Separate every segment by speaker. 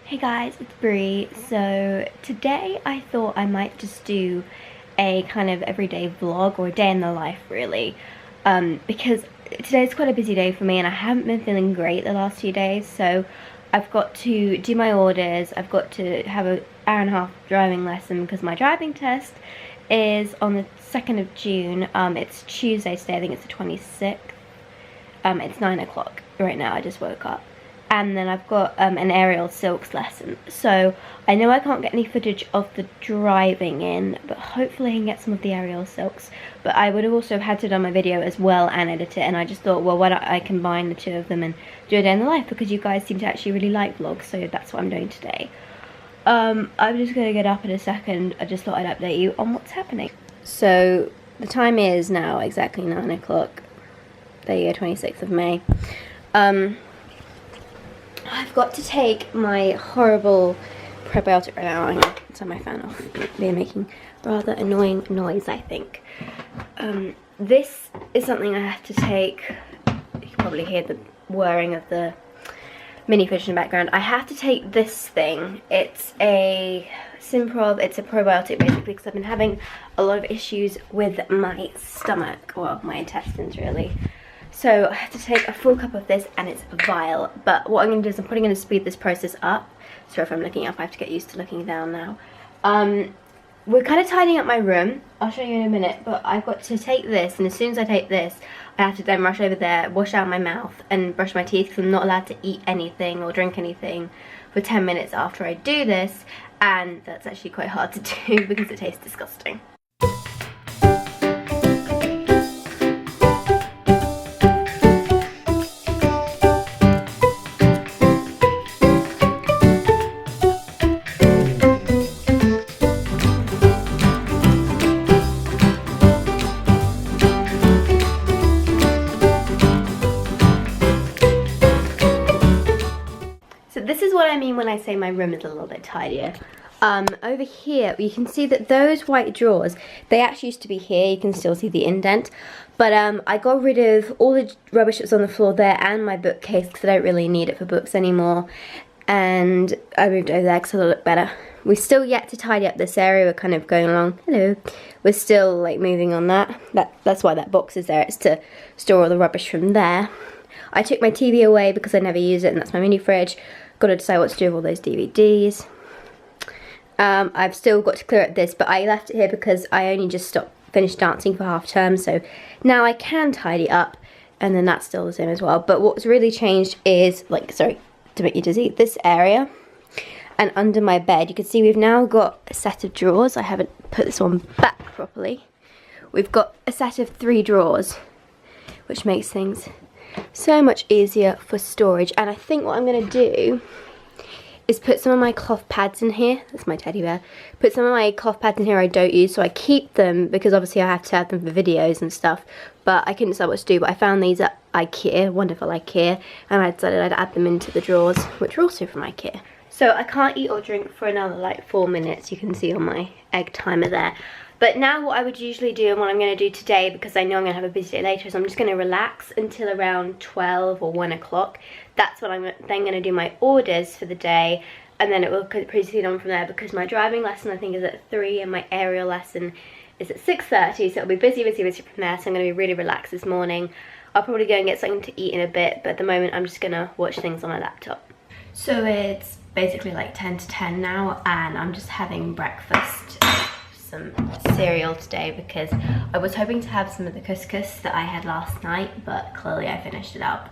Speaker 1: Hey guys, it's Brie. So today I thought I might just do a kind of everyday vlog or a day in the life really, because today's quite a busy day for me and I haven't been feeling great the last few days. So I've got to do my orders, I've got to have an hour and a half driving lesson because my driving test is on the 2nd of June. It's Tuesday today, I think it's the 26th. It's 9 o'clock right now, I just woke up. And then I've got an aerial silks lesson. So I know I can't get any footage of the driving in, but hopefully I can get some of the aerial silks. But I would have also had to do my video as well and edit it, and I just thought, well, why don't I combine the two of them and do a day in the life, because you guys seem to actually really like vlogs, so that's what I'm doing today. I'm just gonna get up in a second. I just thought I'd update you on what's happening. So the time is now exactly 9 o'clock. There you go, 26th of May. I've got to take my horrible probiotic right now. I'm going to turn my fan off. They're making rather annoying noise, I think. This is something I have to take. You can probably hear the whirring of the mini fridge in the background. I have to take this thing. It's a Simprov. It's a probiotic basically, because I've been having a lot of issues with my stomach, well, my intestines really. So I have to take a full cup of this, and it's vile. But what I'm going to do is I'm probably going to speed this process up. So if I'm looking up, I have to get used to looking down now. We're kind of tidying up my room. I'll show you in a minute. But I've got to take this, and as soon as I take this, I have to then rush over there, wash out my mouth, and brush my teeth, because I'm not allowed to eat anything or drink anything for 10 minutes after I do this. And that's actually quite hard to do because it tastes disgusting. This is what I mean when I say my room is a little bit tidier. Over here, you can see that those white drawers, they actually used to be here. You can still see the indent. But I got rid of all the rubbish that's on the floor there and my bookcase, because I don't really need it for books anymore. And I moved over there because it'll look better. We're still yet to tidy up this area. We're kind of going along. Hello. We're still like moving on that. That's why that box is there. It's to store all the rubbish from there. I took my TV away because I never use it, and that's my mini fridge. Got to decide what to do with all those DVDs. I've still got to clear up this, but I left it here because I only just finished dancing for half term, so now I can tidy up, and then that's still the same as well. But what's really changed is, like, sorry to make you dizzy, this area and under my bed, you can see we've now got a set of drawers. I haven't put this one back properly. We've got a set of 3 drawers, which makes things so much easier for storage. And I think what I'm going to do is put some of my cloth pads in here. That's my teddy bear. Put some of my cloth pads in here I don't use, so I keep them because obviously I have to have them for videos and stuff, but I couldn't decide what to do. But I found these at IKEA, wonderful IKEA, and I decided I'd add them into the drawers, which are also from IKEA. So I can't eat or drink for another like 4 minutes. You can see on my egg timer there. But now what I would usually do, and what I'm going to do today, because I know I'm going to have a busy day later, is I'm just going to relax until around 12 or 1 o'clock. That's when I'm then going to do my orders for the day, and then it will proceed on from there, because my driving lesson I think is at 3 and my aerial lesson is at 6:30, so it'll be busy from there. So I'm going to be really relaxed this morning. I'll probably go and get something to eat in a bit, but at the moment I'm just going to watch things on my laptop. So it's basically like 10 to 10 now, and I'm just having breakfast. Some cereal today because I was hoping to have some of the couscous that I had last night, but clearly I finished it up.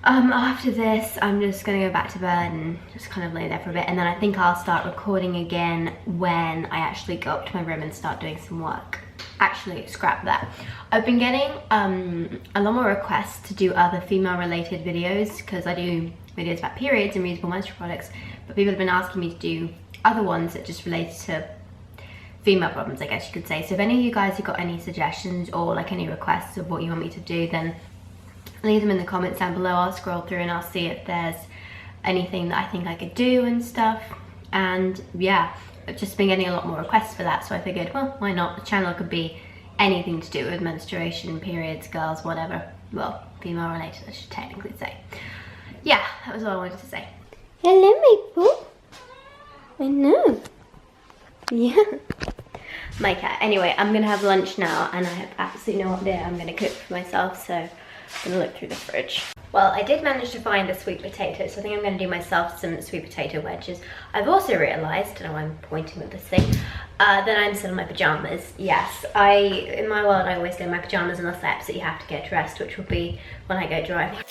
Speaker 1: After this I'm just gonna go back to bed and just kind of lay there for a bit, and then I think I'll start recording again when I actually go up to my room and start doing some work. Actually, scrap that. I've been getting a lot more requests to do other female related videos, because I do videos about periods and reusable menstrual products, but people have been asking me to do other ones that just relate to female problems, I guess you could say. So if any of you guys have got any suggestions or like any requests of what you want me to do, then leave them in the comments down below. I'll scroll through and I'll see if there's anything that I think I could do and stuff. And yeah, I've just been getting a lot more requests for that, so I figured, well, why not? The channel could be anything to do with menstruation, periods, girls, whatever. Well, female related I should technically say. Yeah, that was all I wanted to say. Hello, Maple. I know. Yeah. My cat. Anyway, I'm gonna have lunch now and I have absolutely no idea I'm gonna cook for myself, so I'm gonna look through the fridge. Well, I did manage to find a sweet potato, so I think I'm gonna do myself some sweet potato wedges. I've also realized, I don't know why I'm pointing with this thing, that I'm still in my pajamas. Yes, in my world, I always go in my pajamas unless I absolutely have to get dressed, which will be when I go driving.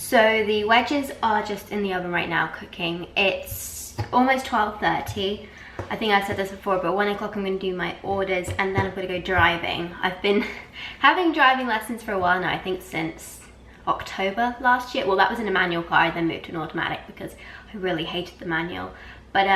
Speaker 1: So the wedges are just in the oven right now cooking. It's almost 12:30. I think I said this before, but 1 o'clock I'm going to do my orders and then I'm going to go driving. I've been having driving lessons for a while now, I think since October last year. Well, that was in a manual car, I then moved to an automatic because I really hated the manual. But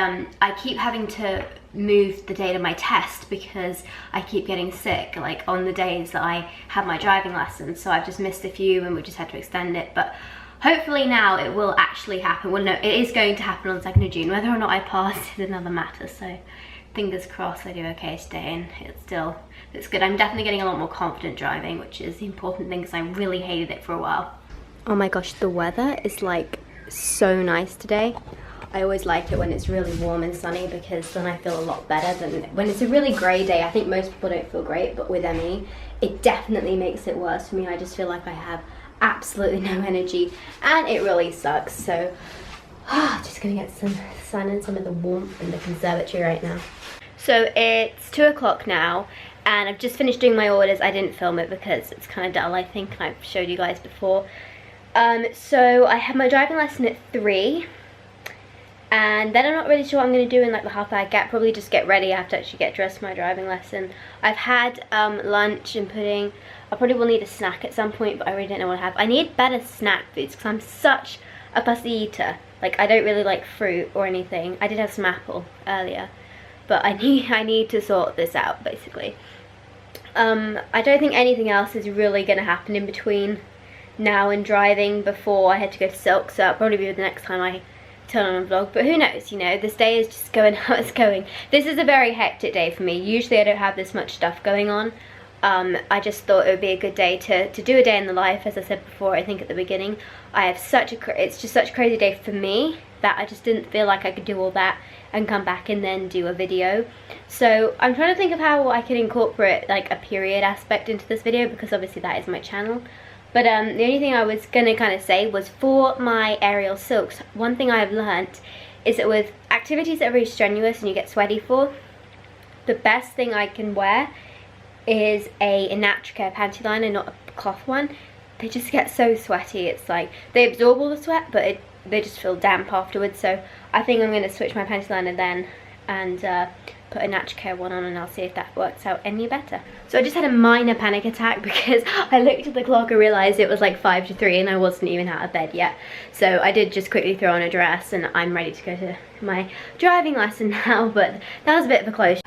Speaker 1: I keep having to move the date of my test because I keep getting sick, like on the days that I have my driving lessons. So I've just missed a few and we just had to extend it. But hopefully now it will actually happen. Well, no, it is going to happen on the 2nd of June. Whether or not I pass is another matter. So fingers crossed I do okay today and it's good. I'm definitely getting a lot more confident driving, which is the important thing because I really hated it for a while. Oh my gosh, the weather is like so nice today. I always like it when it's really warm and sunny because then I feel a lot better than when it's a really grey day. I think most people don't feel great, but with ME, it definitely makes it worse for me. I just feel like I have absolutely no energy and it really sucks. So just gonna get some sun and some of the warmth in the conservatory right now. So it's 2 o'clock now and I've just finished doing my orders. I didn't film it because it's kind of dull, I think, and I've showed you guys before. So I have my driving lesson at 3. And then I'm not really sure what I'm going to do in like the half hour gap. Probably just get ready. I have to actually get dressed for my driving lesson. I've had lunch and pudding. I probably will need a snack at some point, but I really don't know what to have. I need better snack foods because I'm such a fussy eater. Like, I don't really like fruit or anything. I did have some apple earlier, but I need to sort this out basically. I don't think anything else is really going to happen in between now and driving before I had to go to Silk, so that'll probably be the next time I turn on a vlog, but who knows, you know, this day is just going how it's going. This is a very hectic day for me. Usually I don't have this much stuff going on. I just thought it would be a good day to do a day in the life, as I said before, I think at the beginning. I have it's just such a crazy day for me that I just didn't feel like I could do all that and come back and then do a video. So I'm trying to think of how I can incorporate like a period aspect into this video because obviously that is my channel. But the only thing I was going to kind of say was for my aerial silks, one thing I've learnt is that with activities that are really strenuous and you get sweaty for, the best thing I can wear is a Naturcare panty liner, not a cloth one. They just get so sweaty. It's like they absorb all the sweat, but they just feel damp afterwards. So I think I'm going to switch my panty liner then and put a Naturcare one on, and I'll see if that works out any better. So I just had a minor panic attack because I looked at the clock and realised it was like 5 to 3 and I wasn't even out of bed yet. So I did just quickly throw on a dress and I'm ready to go to my driving lesson now, but that was a bit of a close.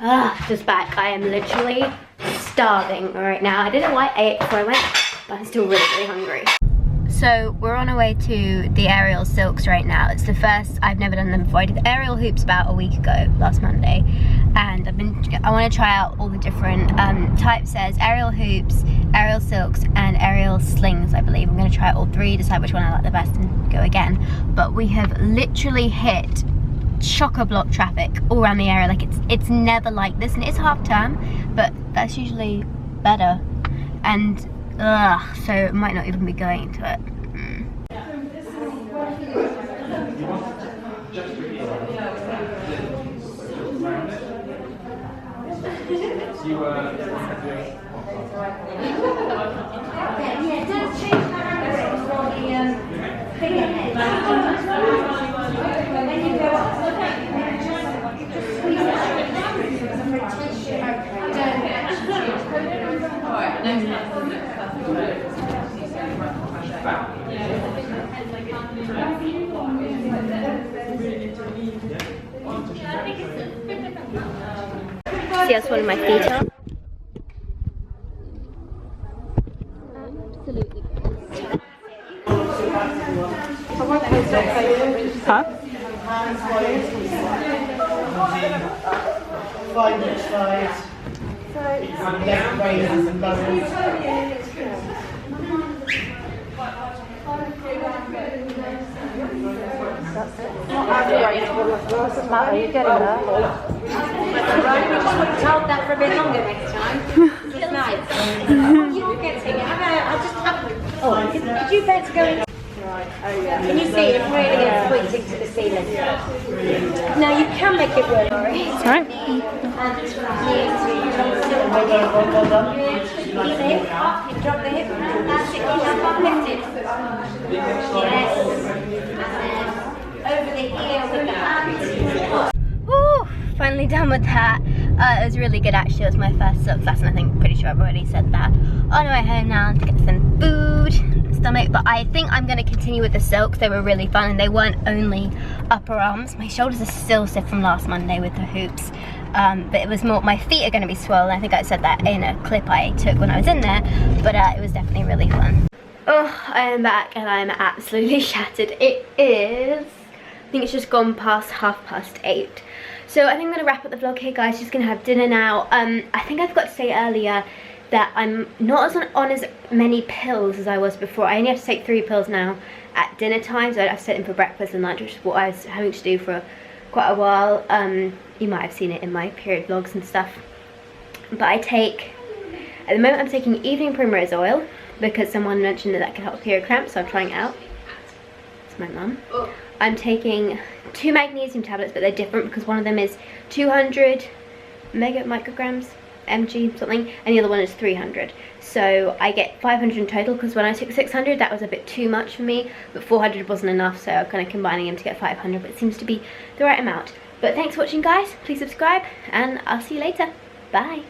Speaker 1: Just back. I am literally starving right now. I don't know why I ate before I went, but I'm still really, really hungry. So we're on our way to the aerial silks right now. It's the first, I've never done them before. I did the aerial hoops about a week ago, last Monday. And I want to try out all the different types. There's aerial hoops, aerial silks, and aerial slings, I believe. I'm going to try out all 3, decide which one I like the best and go again. But we have literally hit chock-a-block traffic all around the area. Like it's never like this, and it's half term, but that's usually better. And so it might not even be going to it. See how swollen my feet are? Absolutely.
Speaker 2: Huh?
Speaker 3: Doesn't matter, you're getting there. Right, we just want to hold that for a bit longer next time. It's nice. You're getting it. I just haven't. Oh, did you better go in? Right, oh yeah. Can you see it really is pointing to the ceiling? Now you can make it work.
Speaker 2: Alright.
Speaker 3: You drop the hip. That's it. Lift it. Yes. Over the ear with that.
Speaker 1: Woo! Finally done with that. It was really good actually. It was my first silk class and I think pretty sure I've already said that. On my way home now to get some food, stomach, but I think I'm going to continue with the silks. They were really fun and they weren't only upper arms. My shoulders are still stiff from last Monday with the hoops. But it was more, my feet are going to be swollen. I think I said that in a clip I took when I was in there, but it was definitely really fun. Oh, I am back and I'm absolutely shattered. It is, I think it's just gone past 8:30. So I think I'm going to wrap up the vlog here, guys. Just going to have dinner now. I think I forgot to say earlier that I'm not on as many pills as I was before. I only have to take 3 pills now at dinner time, so I have to take them for breakfast and lunch, which is what I was having to do for quite a while. You might have seen it in my period vlogs and stuff. But I take, at the moment I'm taking evening primrose oil because someone mentioned that could help period cramps, so I'm trying it out. It's my mum. I'm taking 2 magnesium tablets, but they're different because one of them is 200 micrograms, mg something, and the other one is 300. So I get 500 in total because when I took 600 that was a bit too much for me, but 400 wasn't enough, so I'm kind of combining them to get 500, but it seems to be the right amount. But thanks for watching, guys. Please subscribe and I'll see you later. Bye.